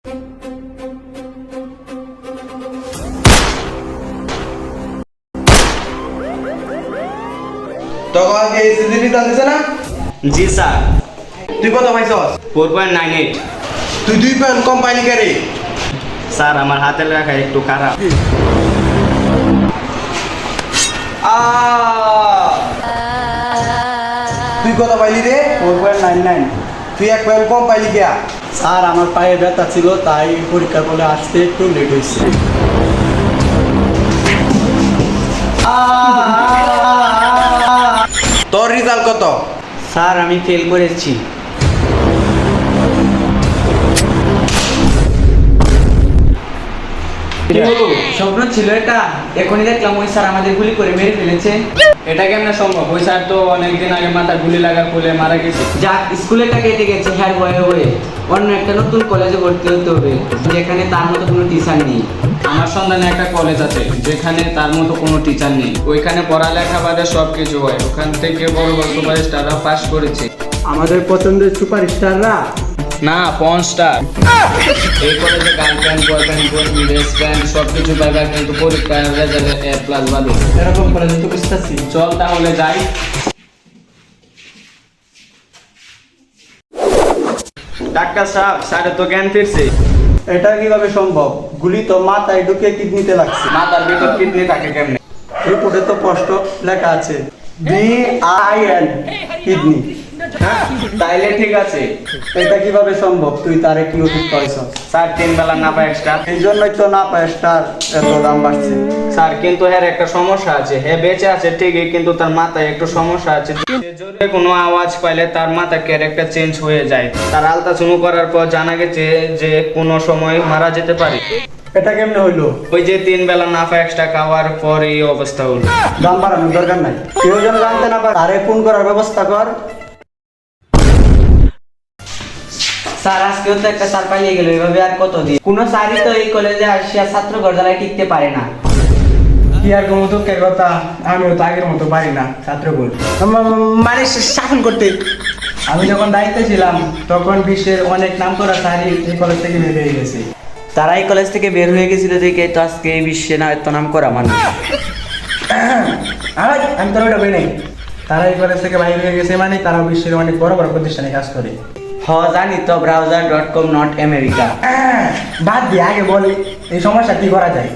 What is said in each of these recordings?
তখন এই সিজিপি জানতেছে না? জি স্যার। তুই কত পাইছস? 4.98। তুই 2 পয়েন্ট কম পাইলি কে রে? স্যার আমার হাতের লেখা একটু খারাপ। তুই কত পাইলি রে? 4.99। তুই 1 পয়েন্ট কম পাইলি কে? স্যার আমার পায়ে ব্যথা ছিল তাই পরীক্ষার ফলে আসতে একটু লেট হয়েছে। তোর রেজাল্ট কত? স্যার আমি ফেল করেছি। স্বপ্ন ছিল এটা, এখনই দেখলাম ওই স্যার আমাদের গুলি করে মেরে ফেলেছে। এটা কেমনে সম্ভব? ওই স্যার তো অনেকদিন আগে মাথা গুলি লাগা খুলে মারা গেছে। যাক স্কুলেটা কেটে গেছে হ্যাঁ বয়ে বয়ে, অন্য একটা নতুন কলেজে ভর্তি হতে হবে যেখানে তার মতো কোনো টিচার নেই। আমার সন্ধানে একটা কলেজ আছে যেখানে তার মতো কোনো টিচার নেই। ওইখানে পড়ালেখা বাদে সব কিছু হয়। ওখান থেকে বড় বড় সুপারস্টাররা পাস করেছে। আমাদের পছন্দের সুপারস্টাররা না, পর্ন স্টার। এই কলেজে গার্লফ্রেন্ড, বয়ফ্রেন্ড, বেস্ট ফ্রেন্ড সব কিছু পাইবা, কিন্তু পরীক্ষার রেজাল্টে A+ বাদে। এরকম কলেজে তো বুঝতেছি। চল তাহলে যাই। ডাক্তার সাহেব, স্যার তো জ্ঞান ফিরছে। এটা কিভাবে সম্ভব? গুলি তো মাথায় ঢুকে কিডনিতে লাগছে। মাথার ভিতর কিডনি থাকে কেমনে? রিপোর্টে তো স্পষ্ট লেখা আছে DIN কিডনি। তাইলে ঠিক আছে। এটা কিভাবে সম্ভব? তুই তারে কি ওষুধ খাওয়াইছস? স্যার 3 বেলা না পায় এক্সট্রা। এই জন্যই তো না পায় স্টার এত দাম বাড়ছে। স্যার কিন্তু হ্যাঁ একটা সমস্যা আছে, হ্যাঁ বেঁচে আছে ঠিকই কিন্তু তার মাথায় একটু সমস্যা আছে। সে জোরে কোনো আওয়াজ পাইলে তার মাথা ক্যারেক্টার চেঞ্জ হয়ে যায়। তার আলতাচুমু করার পর জানা গেছে যে কোনো সময় মারা যেতে পারে। এটা কেমনে হইলো? ওই যে 3 বেলা না পায় এক্সট্রা খাওয়ার পর এই অবস্থা হলো। দাম বাড়ানোর দরকার নাই, কেউ যেন জানতে না পারে। তারে ফোন করার ব্যবস্থা কর। স্যার আজকেও তো একটা স্যার পালিয়ে গেল, এভাবে আর কত দিন? কোনো স্যারই তো এই কলেজে আসিয়া ছাত্র গর্দালায় টিকতে পারে না। কি আর কোনো দুঃখের কথা, আমিও তো আগের মতো পারি না ছাত্র বল মানে শাসন করতে। আমি যখন দায়িত্বে ছিলাম তখন বিশ্বের অনেক নাম করা স্যারই এই কলেজ থেকে বের হয়ে গেছে। তারা এই কলেজ থেকে বের হয়ে গেছিল দেখে তো আজকে এই বিশ্বে না এত নাম করা মানুষ। আমি তো ওইটা বলি নাই। তারা এই কলেজ থেকে বাইরে হয়ে গেছে মানে তারা বিশ্বের অনেক বড় বড় প্রতিষ্ঠানে কাজ করে। জানি তো, browser.com নট আমেরিকা। বাদ দিয়ে আগে বলি এই সমস্যা কি করা যায়।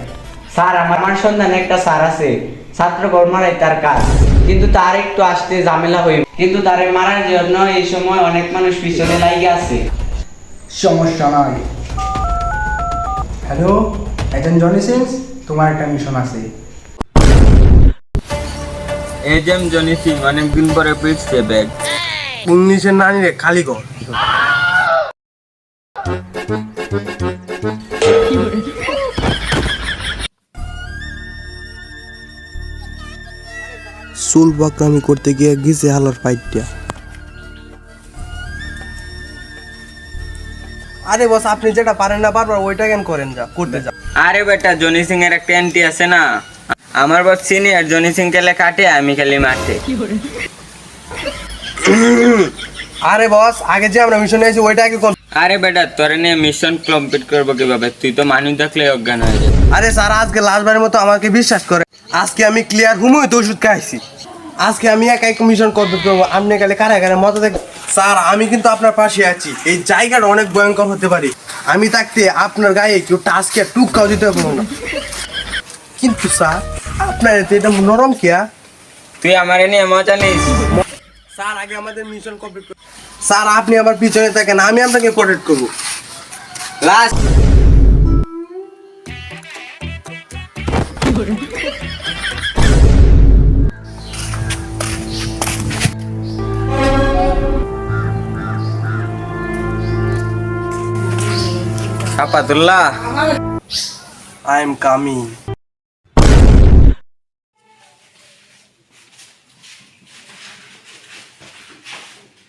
স্যার আমার সন্ধানে একটা স্যার আছে, ছাত্র মারাই তার কাজ, কিন্তু তার একটু আসতে ঝামেলা হয়ে, কিন্তু তারে মারার জন্য এই সময় অনেক মানুষ পিছনে লাগে আছে। সমস্যা নয়। হ্যালো, একজন জনি সিংস, তোমার একটা মিশন আছে। এজেম জনি সিং অনেকদিন পরে পিছছে ব্যাগ। 19-এর নানি রে খালি কর। চুল বাকরামি করতে গিয়ে গিয়েছে হালার ফাইটটা। আরে বস, আপনি যেটা পারেন না বারবার ওইটা কেন করেন? যা করতে যা। আরে বেটা, জনি সিং এর একটা অ্যান্টি আছে না, আমার বস সিনিয়র, জনি সিং খেলে কাটে, আমি খালি মাঠে। আরে বস, আগে যে আমরা মিশনে আছি ওইটা আগে কোন? আরে বেটা, তোরে নিয়ে মিশন কমপ্লিট করবো কিভাবে? তুই তো মানুষ দেখলে অজ্ঞান হয়ে যাবে। আরে স্যার, আজকে লাস্টবারের মতো আমাকে বিশ্বাস করে। আজকে আমি ক্লিয়ার হুমই তো ওষুধ খাইছি। আজকে আমি একাই মিশন কমপ্লিট করবো। আপনি গেলে কারা কারা মজা দেখ। স্যার আমি কিন্তু আপনার পাশে আছি। এই জায়গাটা অনেক ভয়ঙ্কর হতে পারে। আমি থাকতে আপনার গায়ে কেউ টাচকে টুকাও দিতে পারবো না। কিন্তু স্যার আপনার এটা নরম কিয়া। তুই আমার নিয়ে মজা নিস। স্যার আগে আমাদের মিশন কমপ্লিট করুন। স্যার আপনি আমার পিছনে থাকেন, আমি আপনাকে প্রোটেক্ট করবো। লাস্ট আপাতুল্লাহ, I am coming.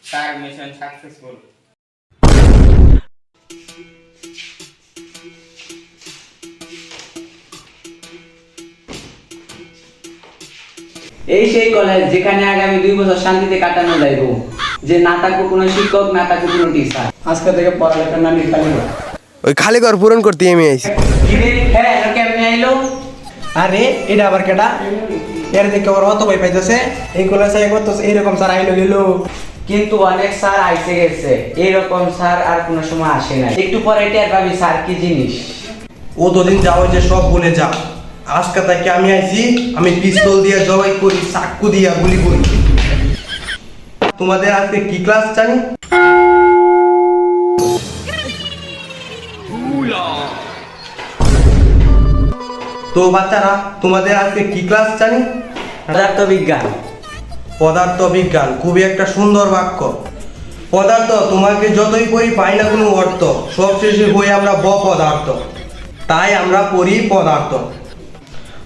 Sir mission successful. এই সেই কলেজ যেখানে আগামী 2 বছর শান্তিতে কাটানো যাইব, যে না থাকবো কোনো শিক্ষক, না থাকবো কোনো টিচার। আজকে থেকে পড়ালেখার নাম খালি ওই খালি ঘর পূরণ করতে আমি আইছি। হ্যাঁ কেমনে আইলো? আরে এটা আবার কেডা? এর দেখে ওর অত ভয় পাইতেছে, এইগুলো চাই করতেছে এইরকম স্যার আইলো গেল। কিন্তু অনেক স্যার আইসে গেছে, এরকম স্যার আর কোনো সময় আসে না। একটু পরে টের পাবি স্যার কি জিনিস। ও তোদিন যাও যে সব বলে যা, আজকে তাকে আমি আইছি, আমি পিস্তল দিয়ে জবাই করি, চাকু দিয়া গুলি করি। তোমাদের আজকে কি ক্লাস জানি? তো বাচ্চারা তোমাদের আজকে কি ক্লাস জানি? পদার্থ বিজ্ঞান। পদার্থ বিজ্ঞান খুবই একটা সুন্দর বাক্য। পদার্থ তোমাকে যতই পড়ি পাই না কোনো অর্থ, সবশেষে হই আমরা পদার্থ, তাই আমরা পড়ি পদার্থ।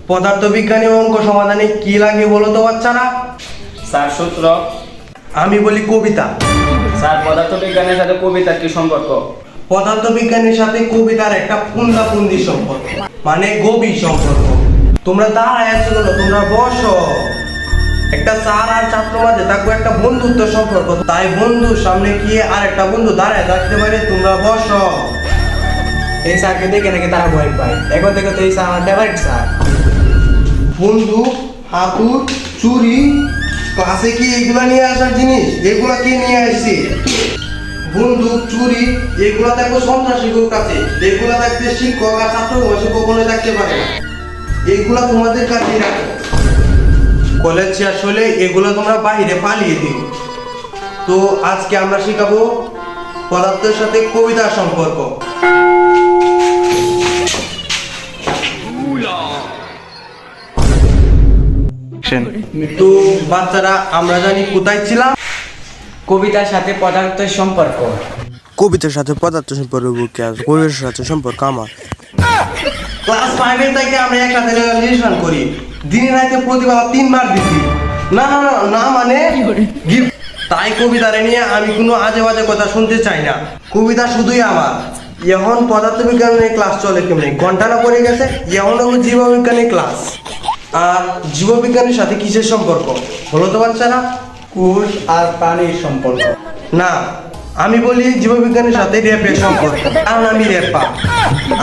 পদার্থ বিজ্ঞানী অঙ্ক সমাধানে কি লাগে বলো তো বাচ্চারা? স্যার সূত্র। আমি বলি কবিতা। স্যার পদার্থ বিজ্ঞানের সাথে কবিতার কি সম্পর্ক? পদার্থ বিজ্ঞানের সাথে কবিতার একটা পুন্ডাপুন্ডি সম্পর্ক, মানে গভীর সম্পর্ক। তোমরা দাঁড়ায় আছো কেন? তোমরা বসো। একটা স্যার আর ছাত্র মাঝে থাকবে একটা বন্ধুত্ব সম্পর্ক, তাই বন্ধুর সামনে গিয়ে আর একটা বন্ধু দাঁড়ায় থাকতে পারে। তোমরা বসো। এই স্যারকে দেখে নাকি তারা ভয় পায়। এখন থেকে তো এই স্যার আমার ফেভারিট স্যার। বন্ধু, হাতুর, চুরি, ক্লাসে কি এগুলা নিয়ে আসার জিনিস? এগুলা কে নিয়ে আসছে? বন্দুক, চুরি, এগুলা থাকবে সন্ত্রাসীদের কাছে, এগুলা থাকতে শিক্ষক আর ছাত্র বসে কখনোই থাকতে পারে না। এগুলা তোমাদের কাছেই রাখো। কলেজ শেষ হলে এগুলো তোমরা বাইরে পালিয়ে দিও। তো আজকে আমরা শিখাবো পদার্থের সাথে কবিতার সম্পর্ক। তো বাচ্চারা আমরা জানি কোথায় ছিলাম? কবিতার সাথে পদার্থের সম্পর্ক। কবিতার সাথে পদার্থ সম্পর্ক কি আছে? কবিতার সাথে সম্পর্ক আমার ক্লাস 5 এর থেকে আমরা একসাথে রিলেশন করি, দিনে রাতে প্রতিবার 3 বার দিছি। না না না না মানে গিফট। তাই কবিতারে নিয়ে আমি কোনো আজে বাজে কথা শুনতে চাই না। কবিতা শুধুই আমার। এখন পদার্থবিজ্ঞানের ক্লাস চলে কেমনি, ঘন্টা না পড়ে গেছে। এখন হলো জীববিজ্ঞানের ক্লাস। আর জীববিজ্ঞানের সাথে কিসের সম্পর্ক বলো তো বাচ্চারা? কোষ আর প্রাণীর সম্পর্ক। না, আমি বলি জীববিজ্ঞানের সাথে র্যাপের সম্পর্ক, কারণ আমি র্যাপা।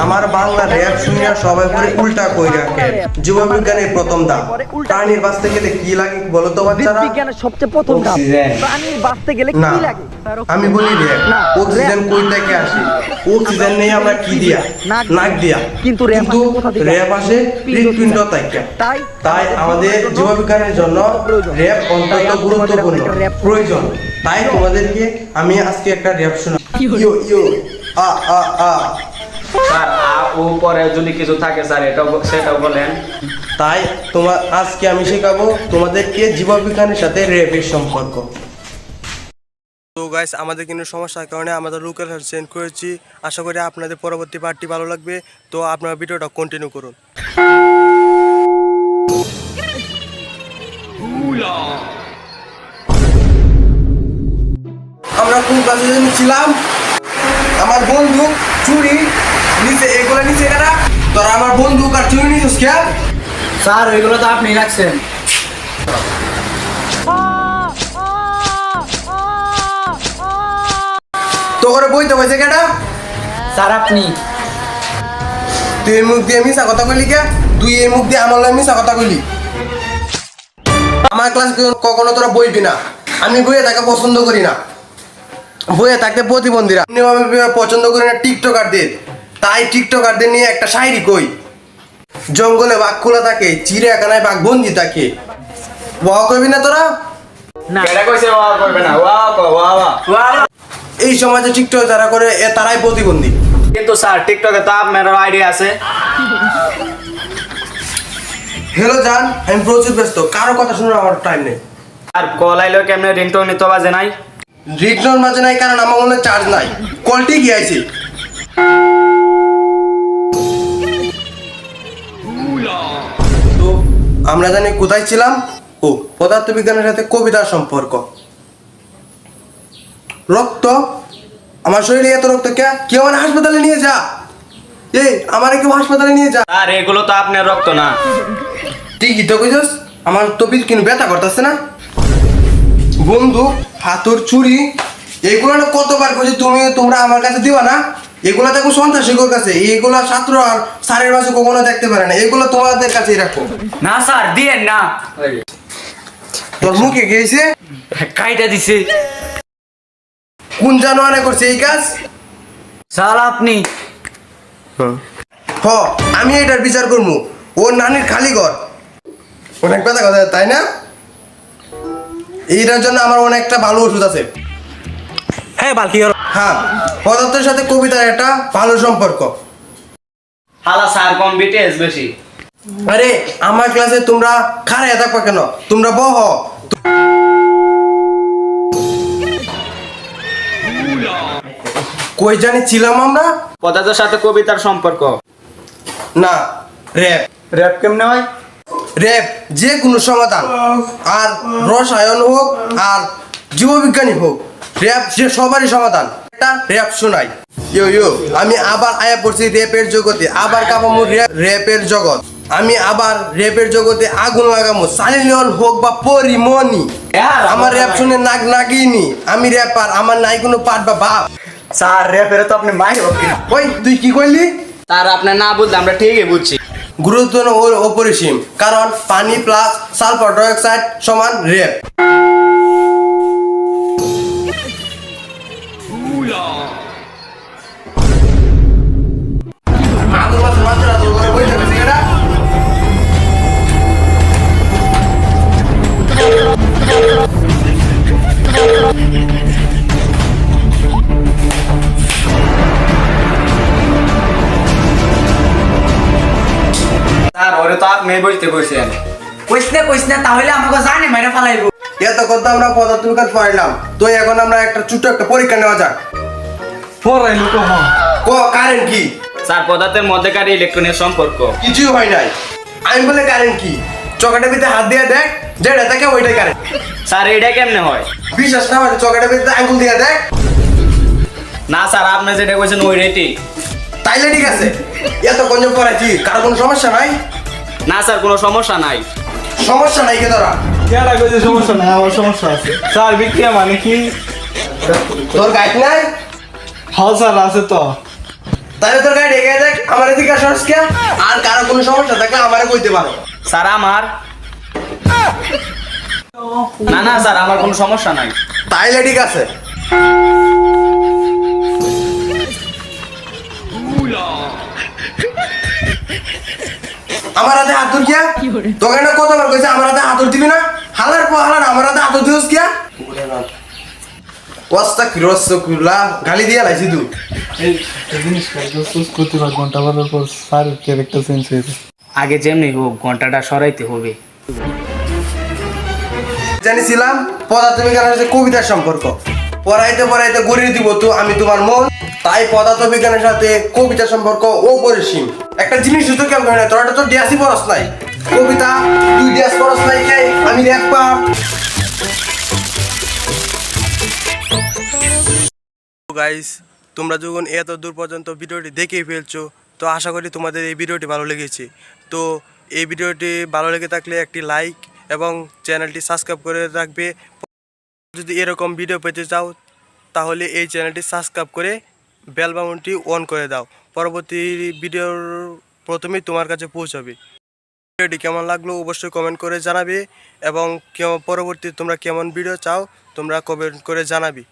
আমার বাংলা র্যাপ শুনে সবাই করে উল্টা কই রাখে। জীববিজ্ঞানের প্রথম ধাপ। প্রাণীর বাঁচতে গেলে কি লাগে বলো তো বাচ্চারা? বিজ্ঞানের সবচেয়ে প্রথম ধাপ প্রাণীর বাঁচতে গেলে না, কি লাগে? আমি বলি র্যাপ। অক্সিজেন কই থেকে আসে? অক্সিজেন নেই আমরা কি দিয়া? নাক দিয়া। কিন্তু র্যাপ আসে হৃৎপিণ্ড থেকে। তাই আমাদের জীববিজ্ঞানের জন্য র্যাপ অত্যন্ত গুরুত্বপূর্ণ, প্রয়োজন। তাই তোমাদেরকে আমি আজকে একটা র্যাপ শোনাবো। ইয়ো ইয়ো আ আ আ। স্যার ও পরে যদি কিছু থাকে স্যার সেটাও বলেন। তাই আজকে আমি শেখাবো তোমাদেরকে জীববিজ্ঞানের সাথে র্যাপের সম্পর্ক। তো গাইস, আমাদের কিন্তু সমস্যার কারণে আমাদের লোকেশন চেঞ্জ করেছি। আশা করি আপনাদের পরবর্তী পার্টটি ভালো লাগবে। তো আপনারা ভিডিওটা কন্টিনিউ করুন। আমরা কোন ক্লাসে ছিলাম? আমার বন্ধু চুরি নিচে, এগুলো নিচে কারা? তোরা আমার বন্ধু আর চুরি নিছিস কে? স্যার ওইগুলো তো আপনি রাখছেন। তো করে বইতে বসে কেটা? স্যার আপনি। তুই এই মুখ দিয়ে মিশা কথা কইলি কে? তুই এই মুখ দিয়ে আমার লগে মিশা কথা কইলি? আমার ক্লাস কখনো তোরা বইবি না। আমি বইয়ে থাকা পছন্দ করি না। বইয়ে থাকতে প্রতিবন্ধীরা এমনিভাবে পছন্দ করি না টিকটকারদের। তাই টিকটকারদের নিয়ে একটা শায়রি কই। জঙ্গলে বাঘ খোলা থাকে, চিড়িয়াখানায় বাঘ বন্দি থাকে। ওয়া কইবি না তোরা? কেডা কইছে ওয়া করবে না? ওয়া ওয়া ওয়া। এই সমাজে টিকটক যারা করে তারাই প্রতিবন্ধী। কিন্তু স্যার টিকটকে তো আপনার আইডিয়া আছে। হ্যালো জান, আমি প্রচুর ব্যস্ত, কারো কথা শোনার আমার টাইম নেই। আর কল আইলো কেমনে? রিংটোন নিতে বাজে নাই? রিটনার মাঝে নাই, কারণ আমার মনে চার্জ নাই। কলটি কি আইছে? তো আমরা জানি কোথায় ছিলাম? ও পদার্থবিজ্ঞানের সাথে কবিতার সম্পর্ক। রক্ত, আমার শরীরে এত রক্ত কে? কেউ আমার হাসপাতালে নিয়ে যা। এই আমারে কেউ হাসপাতালে নিয়ে যা। আর এগুলো তো আপনার রক্ত না। ঠিকই তো কইছস, আমার তো কিন্তু ব্যথা করতেছে না। বন্ধু, হাতুর, চুরি, এগুলো না কতবার কইছি তোমরা আমার কাছে দিবা না? এগুলো দেখো সন্ত্রাসীর কাছে, এইগুলা ছাত্র আর স্যারের মাঝে কখনো দেখতে পারে না, এগুলো তোমাদের কাছেই রাখো। না স্যার দিয়েন না, তোর মুখে গিয়েছে কাইটা দিছে কোন জানোয়ারে করছে এই কাজ? স্যার আপনি। হ, আমি এটার বিচার করবো। ওর নানির খালি ঘর, অনেক কথা কথা, তাই না? এইটার জন্য আমার অনেকটা ভালো ওষুধ আছে। হ্যাঁ বালকি হ্যাঁ, পদার্থের সাথে কবিতার একটা ভালো সম্পর্ক। হালা স্যার কম বিটেস বেশি। আরে আমার ক্লাসে তোমরা খারাপ থাকবা কেন? তোমরা বহ। কই জানি ছিলাম আমরা? পদার্থের সাথে কবিতার সম্পর্ক। না, র্যাপ। র্যাপ কেমনে হয়? র্যাপ যে কোনো সমাধান, আর রসায়ন হোক আর জীববিজ্ঞানী হোক, র্যাপ যে সবারই সমাধান। একটা র্যাপ শোনাই। ইয়ো ইয়ো, আমি আবার আয়া পড়ছি র্যাপের জগতে, আবার কাপামু র্যাপের জগৎ। আমি আবার র্যাপের জগতে আগুন লাগামু, সানি লিওন হোক বা পরিমণি। আমার র্যাপ শুনে নাক নাগিনি, আমি র্যাপার, আমার নাই কোনো পাট বা বাপ। স্যার র্যাপের তো আপনি মাইর ওই তুই কি করলি? তার আপনার না বুঝলে আমরা ঠিকই বুঝছি। গুরুত্ব ওর অপরিসীম, কারণ পানি প্লাস সালফার ডাইঅক্সাইড সমান র্যাপ। স্যার ওরে তো আপনি বুঝতে কইছেন। কইস না তাহলে আমাকে জানে মেরে ফেলাইবো। এত কথা আমরা পদার্থবিজ্ঞান পড়াইলাম, তো এখন আমরা একটা ছোট একটা পরীক্ষা নেওয়া যাক। পড়াইলো তো হ্যাঁ। কারেন্ট কি? স্যার পদার্থের মধ্যেকার ইলেকট্রনের সম্পর্ক। কিছুই হয় নাই। আমি বলে কারেন্ট কি? চকেটের ভিতরে হাত দিয়ে দেখ, যেটা থাকে ওইটাই কারেন্ট। স্যার এটা কেমনে হয়? বিশ্বাস না হয় চকেটের ভিতরে আঙ্গুল দিয়ে দেখ। না স্যার আপনি যেটা কইছেন ওই রেটি। তাইলে ঠিক আছে। এত কঞ্জ পড়াইছি, কারো কোনো সমস্যা নাই? না স্যার কোনো সমস্যা নাই। সমস্যা নাই কে তোরা? কেডা কইছে সমস্যা নাই? আমার সমস্যা আছে স্যার। বিক্রিয়া মানে কি? তোর গাইড নাই? হ্যাঁ স্যার আছে তো। তাহলে তোর গাইড এগিয়ে দেখ, আমার এদিকে আসস কে? আর কারো কোনো সমস্যা থাকলে আমারে কইতে পারো। স্যার আমার না স্যার আমার কোনো সমস্যা নাই। তাইলে ঠিক আছে। আমার হাতে হাত কিয়া? তোকে না কতবার কইছে আমার হাতে হাত দিবি না? হালার পর হালার আমার হাতে হাত দিস কিয়া? ওয়াস্তা কিরসকুলা গালি দিয়া লাইছি তুই। এই জিনিসটা চুজ করতে পার ঘন্টা বাজার পর স্যারের ক্যারেক্টার চেঞ্জ হয়ে যায়। আগে যেমনি হোক ঘন্টাটা সরাইতে হবে। জানিছিলাম পদার্থবিজ্ঞানের সাথে কবিতার সম্পর্ক। পড়াইতে পড়াইতে গড়িয়ে দিব তো আমি তোমার মন, তাই পদার্থবিজ্ঞানের সাথে কবিতার সম্পর্ক অপরিসীম। একটা জিনিস শুধু কেমন হয় না, তোরা তো ডিয়াসি পড়াস নাই। কবিতা তুই ডিয়াস পড়াস নাই কে? আমি র্যাপার। গাইস, তোমরা যখন এত দূর পর্যন্ত ভিডিওটি দেখেই ফেলছো, তো আশা করি তোমাদের এই ভিডিওটি ভালো লেগেছে। তো এই ভিডিওটি ভালো লেগে থাকলে একটি লাইক এবং চ্যানেলটি সাবস্ক্রাইব করে রাখবে। যদি এরকম ভিডিও পেতে চাও তাহলে এই চ্যানেলটি সাবস্ক্রাইব করে বেল বাটনটি অন করে দাও। পরবর্তী ভিডিওর প্রথমেই তোমার কাছে পৌঁছাবে। ভিডিওটি কেমন লাগলো অবশ্যই কমেন্ট করে জানাবে, এবং পরবর্তী তোমরা কেমন ভিডিও চাও তোমরা কমেন্ট করে জানাবে।